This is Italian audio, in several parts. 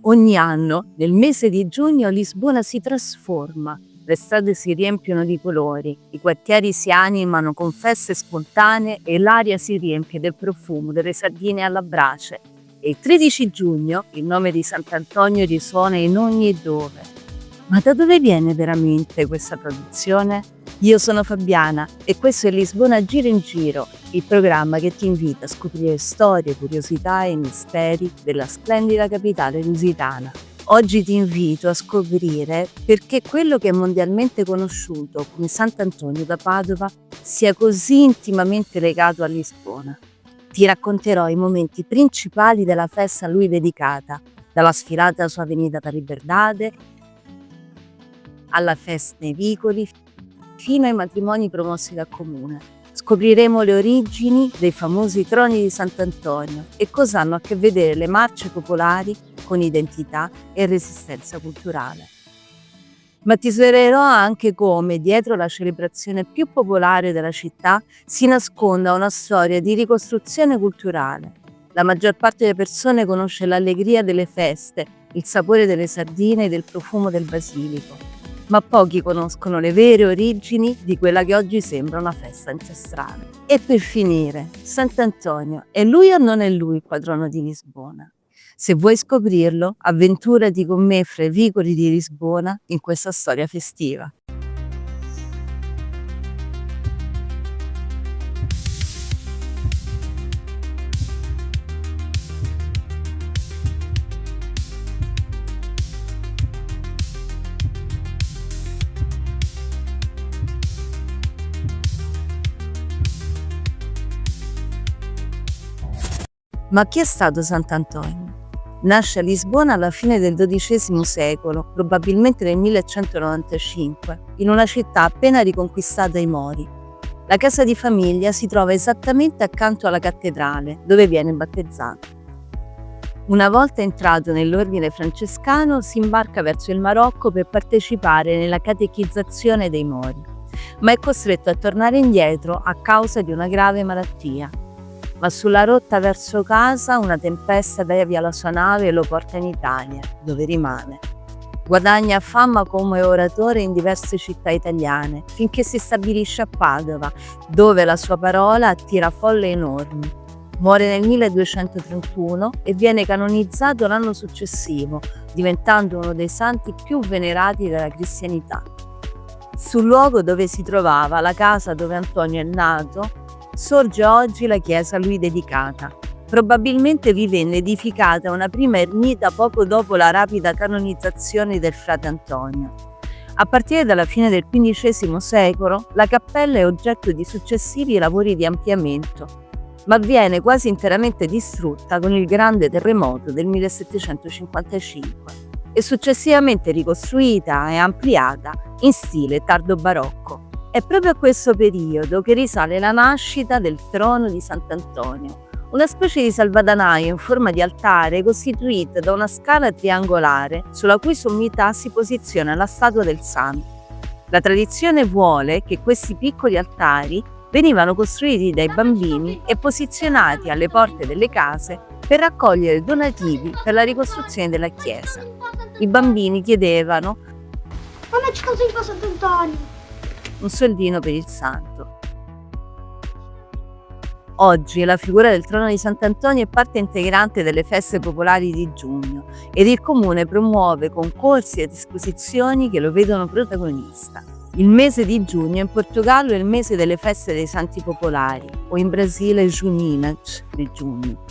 Ogni anno, nel mese di giugno, Lisbona si trasforma, le strade si riempiono di colori, i quartieri si animano con feste spontanee e l'aria si riempie del profumo delle sardine alla brace. E il 13 giugno il nome di Sant'Antonio risuona in ogni dove. Ma da dove viene veramente questa tradizione? Io sono Fabiana e questo è Lisbona Giro in Giro, il programma che ti invita a scoprire storie, curiosità e misteri della splendida capitale lusitana. Oggi ti invito a scoprire perché quello che è mondialmente conosciuto come Sant'Antonio da Padova sia così intimamente legato a Lisbona. Ti racconterò i momenti principali della festa a lui dedicata, dalla sfilata su Avenida da Liberdade alla festa nei vicoli, fino ai matrimoni promossi dal comune. Scopriremo le origini dei famosi troni di Sant'Antonio e cosa hanno a che vedere le marce popolari con identità e resistenza culturale. Ma ti svelerò anche come dietro la celebrazione più popolare della città si nasconda una storia di ricostruzione culturale. La maggior parte delle persone conosce l'allegria delle feste, il sapore delle sardine e il profumo del basilico. Ma pochi conoscono le vere origini di quella che oggi sembra una festa ancestrale. E per finire, Sant'Antonio, è lui o non è lui il patrono di Lisbona? Se vuoi scoprirlo, avventurati con me fra i vicoli di Lisbona in questa storia festiva. Ma chi è stato Sant'Antonio? Nasce a Lisbona alla fine del XII secolo, probabilmente nel 1195, in una città appena riconquistata dai Mori. La casa di famiglia si trova esattamente accanto alla cattedrale, dove viene battezzato. Una volta entrato nell'ordine francescano, si imbarca verso il Marocco per partecipare nella catechizzazione dei Mori, ma è costretto a tornare indietro a causa di una grave malattia. Ma sulla rotta verso casa una tempesta devia la sua nave e lo porta in Italia, dove rimane. Guadagna fama come oratore in diverse città italiane, finché si stabilisce a Padova, dove la sua parola attira folle enormi. Muore nel 1231 e viene canonizzato l'anno successivo, diventando uno dei santi più venerati della cristianità. Sul luogo dove si trovava la casa dove Antonio è nato, sorge oggi la chiesa a lui dedicata. Probabilmente vi venne edificata una prima ermita poco dopo la rapida canonizzazione del frate Antonio. A partire dalla fine del XV secolo, la cappella è oggetto di successivi lavori di ampliamento, ma viene quasi interamente distrutta con il grande terremoto del 1755 e successivamente ricostruita e ampliata in stile tardo barocco. È proprio a questo periodo che risale la nascita del trono di Sant'Antonio, una specie di salvadanaio in forma di altare costituita da una scala triangolare sulla cui sommità si posiziona la statua del santo. La tradizione vuole che questi piccoli altari venivano costruiti dai bambini e posizionati alle porte delle case per raccogliere donativi per la ricostruzione della chiesa. I bambini chiedevano: "Fammi così per Sant'Antonio!" un soldino per il santo. Oggi la figura del trono di Sant'Antonio è parte integrante delle feste popolari di giugno ed il comune promuove concorsi ed esposizioni che lo vedono protagonista. Il mese di giugno in Portogallo è il mese delle feste dei santi popolari, o in Brasile Juninach di giugno.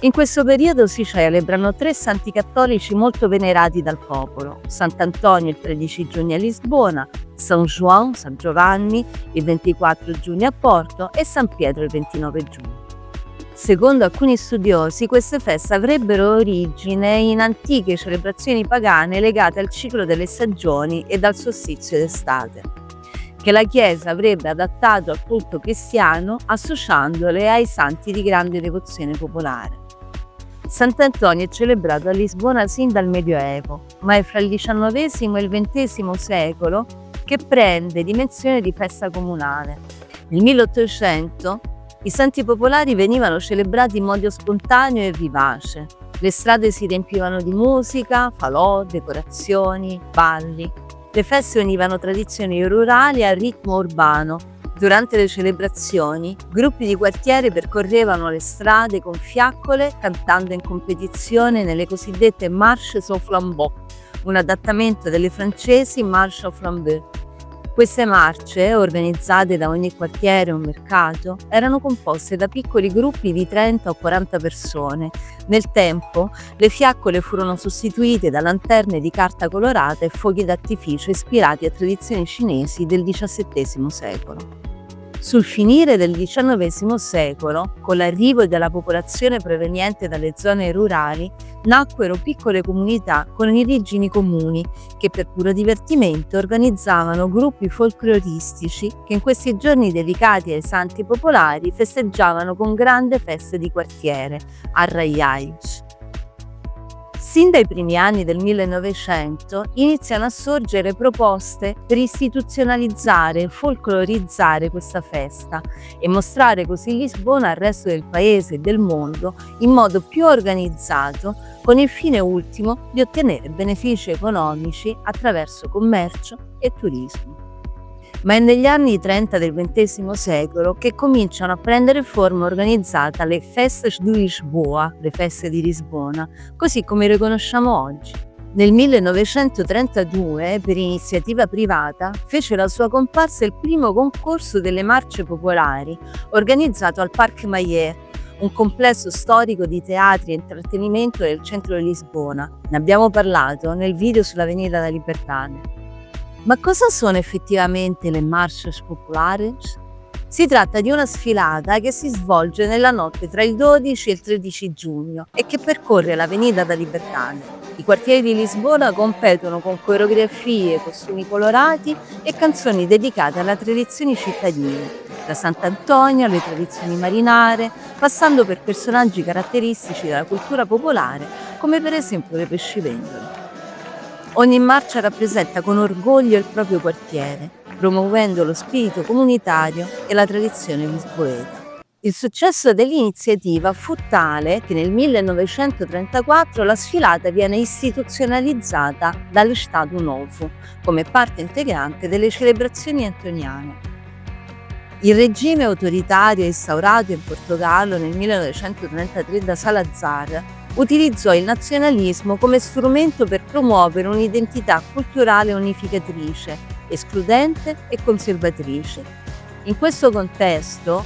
In questo periodo si celebrano 3 santi cattolici molto venerati dal popolo: Sant'Antonio il 13 giugno a Lisbona, San João, San Giovanni, il 24 giugno a Porto e San Pietro il 29 giugno. Secondo alcuni studiosi, queste feste avrebbero origine in antiche celebrazioni pagane legate al ciclo delle stagioni e al solstizio d'estate, che la Chiesa avrebbe adattato al culto cristiano associandole ai santi di grande devozione popolare. Sant'Antonio è celebrato a Lisbona sin dal Medioevo, ma è fra il XIX e il XX secolo che prende dimensione di festa comunale. Nel 1800 i santi popolari venivano celebrati in modo spontaneo e vivace. Le strade si riempivano di musica, falò, decorazioni, balli. Le feste univano tradizioni rurali al ritmo urbano. Durante le celebrazioni, gruppi di quartiere percorrevano le strade con fiaccole, cantando in competizione nelle cosiddette Marches au Flambeau, un adattamento delle francesi Marche au Flambeau. Queste marce, organizzate da ogni quartiere o mercato, erano composte da piccoli gruppi di 30 o 40 persone. Nel tempo, le fiaccole furono sostituite da lanterne di carta colorata e fuochi d'artificio ispirati a tradizioni cinesi del XVII secolo. Sul finire del XIX secolo, con l'arrivo della popolazione proveniente dalle zone rurali, nacquero piccole comunità con origini comuni che per puro divertimento organizzavano gruppi folcloristici che in questi giorni dedicati ai santi popolari festeggiavano con grande feste di quartiere, arraiais. Sin dai primi anni del 1900 iniziano a sorgere proposte per istituzionalizzare e folclorizzare questa festa e mostrare così Lisbona al resto del paese e del mondo in modo più organizzato, con il fine ultimo di ottenere benefici economici attraverso commercio e turismo. Ma è negli anni 30 del XX secolo che cominciano a prendere forma organizzata le Festas de Lisboa, le feste di Lisbona, così come le conosciamo oggi. Nel 1932, per iniziativa privata, fece la sua comparsa il primo concorso delle marce popolari, organizzato al Parque Mayer, un complesso storico di teatri e intrattenimento del centro di Lisbona. Ne abbiamo parlato nel video sull'Avenida da Libertad. Ma cosa sono effettivamente le Marchas Populares? Si tratta di una sfilata che si svolge nella notte tra il 12 e il 13 giugno e che percorre l'Avenida da Libertad. I quartieri di Lisbona competono con coreografie, costumi colorati e canzoni dedicate alle tradizioni cittadine, da Sant'Antonio alle tradizioni marinare, passando per personaggi caratteristici della cultura popolare, come per esempio le pescivendole. Ogni marcia rappresenta con orgoglio il proprio quartiere, promuovendo lo spirito comunitario e la tradizione lisboeta. Il successo dell'iniziativa fu tale che nel 1934 la sfilata viene istituzionalizzata dall'Estado Novo come parte integrante delle celebrazioni antoniane. Il regime autoritario instaurato in Portogallo nel 1933 da Salazar utilizzò il nazionalismo come strumento per promuovere un'identità culturale unificatrice, escludente e conservatrice. In questo contesto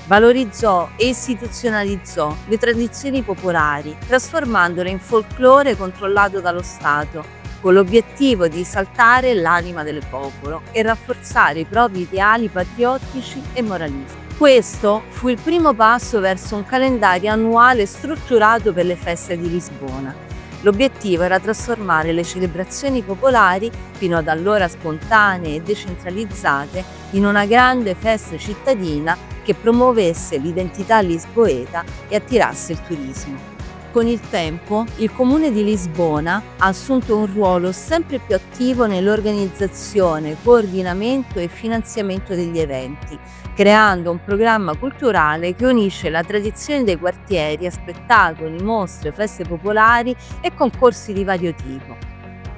valorizzò e istituzionalizzò le tradizioni popolari, trasformandole in folklore controllato dallo Stato, con l'obiettivo di esaltare l'anima del popolo e rafforzare i propri ideali patriottici e moralistici. Questo fu il primo passo verso un calendario annuale strutturato per le feste di Lisbona. L'obiettivo era trasformare le celebrazioni popolari, fino ad allora spontanee e decentralizzate, in una grande festa cittadina che promuovesse l'identità lisboeta e attirasse il turismo. Con il tempo, il Comune di Lisbona ha assunto un ruolo sempre più attivo nell'organizzazione, coordinamento e finanziamento degli eventi, creando un programma culturale che unisce la tradizione dei quartieri a spettacoli, mostre, feste popolari e concorsi di vario tipo.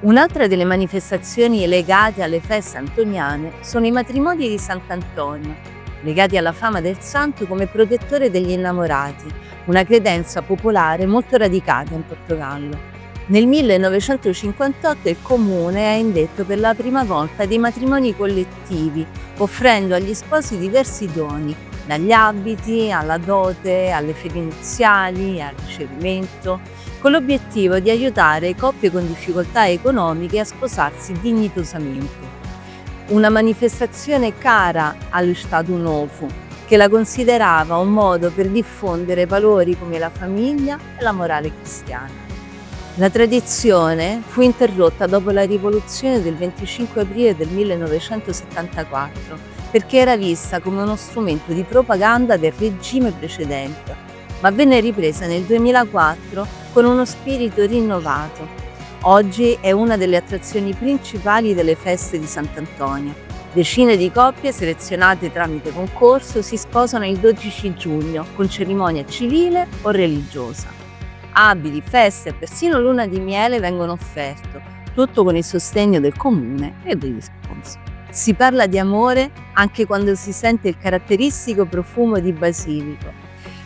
Un'altra delle manifestazioni legate alle feste antoniane sono i matrimoni di Sant'Antonio, legati alla fama del santo come protettore degli innamorati, una credenza popolare molto radicata in Portogallo. Nel 1958 il comune ha indetto per la prima volta dei matrimoni collettivi, offrendo agli sposi diversi doni, dagli abiti alla dote, alle fedi nuziali, al ricevimento, con l'obiettivo di aiutare coppie con difficoltà economiche a sposarsi dignitosamente. Una manifestazione cara allo Estado Novo, che la considerava un modo per diffondere valori come la famiglia e la morale cristiana. La tradizione fu interrotta dopo la rivoluzione del 25 aprile del 1974 perché era vista come uno strumento di propaganda del regime precedente, ma venne ripresa nel 2004 con uno spirito rinnovato. Oggi è una delle attrazioni principali delle feste di Sant'Antonio. Decine di coppie selezionate tramite concorso si sposano il 12 giugno con cerimonia civile o religiosa. Abiti, feste e persino luna di miele vengono offerto, tutto con il sostegno del comune e degli sponsor. Si parla di amore anche quando si sente il caratteristico profumo di basilico,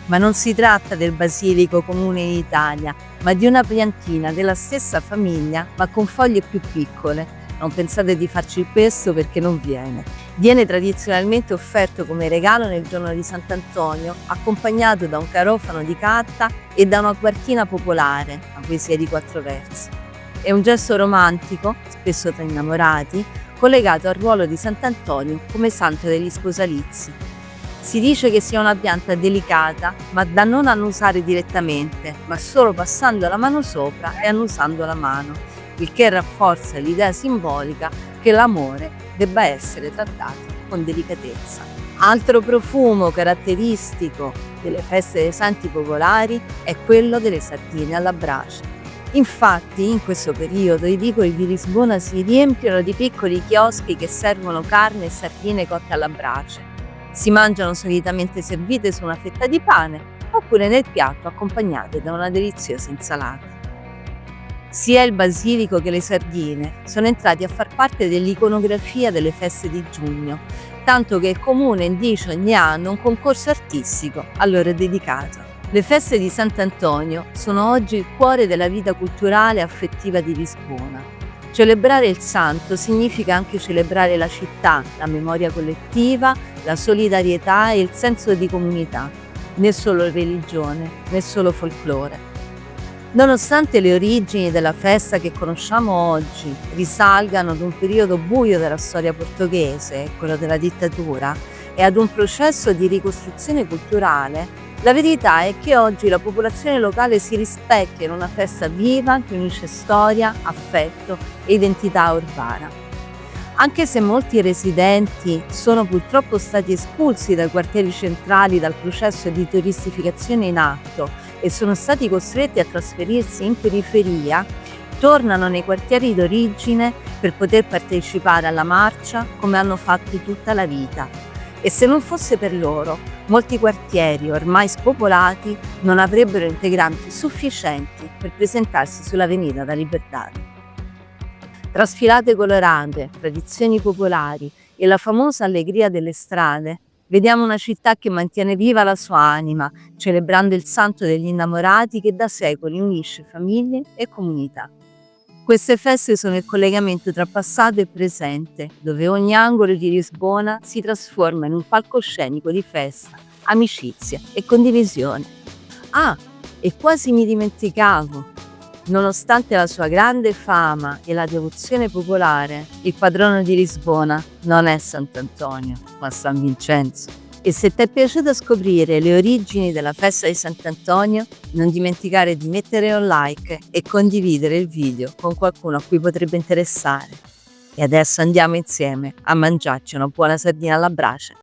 ma non si tratta del basilico comune in Italia, ma di una piantina della stessa famiglia ma con foglie più piccole. Non pensate di farci il pesto perché non viene. Viene tradizionalmente offerto come regalo nel giorno di Sant'Antonio, accompagnato da un carofano di carta e da una quartina popolare, a poesia di 4 versi. È un gesto romantico, spesso tra innamorati, collegato al ruolo di Sant'Antonio come santo degli sposalizi. Si dice che sia una pianta delicata, ma da non annusare direttamente, ma solo passando la mano sopra e annusando la mano, il che rafforza l'idea simbolica che l'amore debba essere trattato con delicatezza. Altro profumo caratteristico delle feste dei santi popolari è quello delle sardine alla brace. Infatti, in questo periodo i vicoli di Lisbona si riempiono di piccoli chioschi che servono carne e sardine cotte alla brace. Si mangiano solitamente servite su una fetta di pane oppure nel piatto accompagnate da una deliziosa insalata. Sia il basilico che le sardine sono entrati a far parte dell'iconografia delle feste di giugno, tanto che il comune indice ogni anno un concorso artistico a loro dedicato. Le feste di Sant'Antonio sono oggi il cuore della vita culturale e affettiva di Lisbona. Celebrare il santo significa anche celebrare la città, la memoria collettiva, la solidarietà e il senso di comunità, né solo religione, né solo folklore. Nonostante le origini della festa che conosciamo oggi risalgano ad un periodo buio della storia portoghese, quello della dittatura, e ad un processo di ricostruzione culturale, la verità è che oggi la popolazione locale si rispecchia in una festa viva che unisce storia, affetto e identità urbana. Anche se molti residenti sono purtroppo stati espulsi dai quartieri centrali dal processo di turistificazione in atto e sono stati costretti a trasferirsi in periferia, tornano nei quartieri d'origine per poter partecipare alla marcia come hanno fatto tutta la vita. E se non fosse per loro, molti quartieri ormai spopolati non avrebbero integranti sufficienti per presentarsi sull'Avenida da Liberdade. Tra sfilate colorate, tradizioni popolari e la famosa allegria delle strade, vediamo una città che mantiene viva la sua anima, celebrando il santo degli innamorati che da secoli unisce famiglie e comunità. Queste feste sono il collegamento tra passato e presente, dove ogni angolo di Lisbona si trasforma in un palcoscenico di festa, amicizia e condivisione. Ah, e quasi mi dimenticavo! Nonostante la sua grande fama e la devozione popolare, il patrono di Lisbona non è Sant'Antonio, ma San Vincenzo. E se ti è piaciuto scoprire le origini della festa di Sant'Antonio, non dimenticare di mettere un like e condividere il video con qualcuno a cui potrebbe interessare. E adesso andiamo insieme a mangiarci una buona sardina alla brace.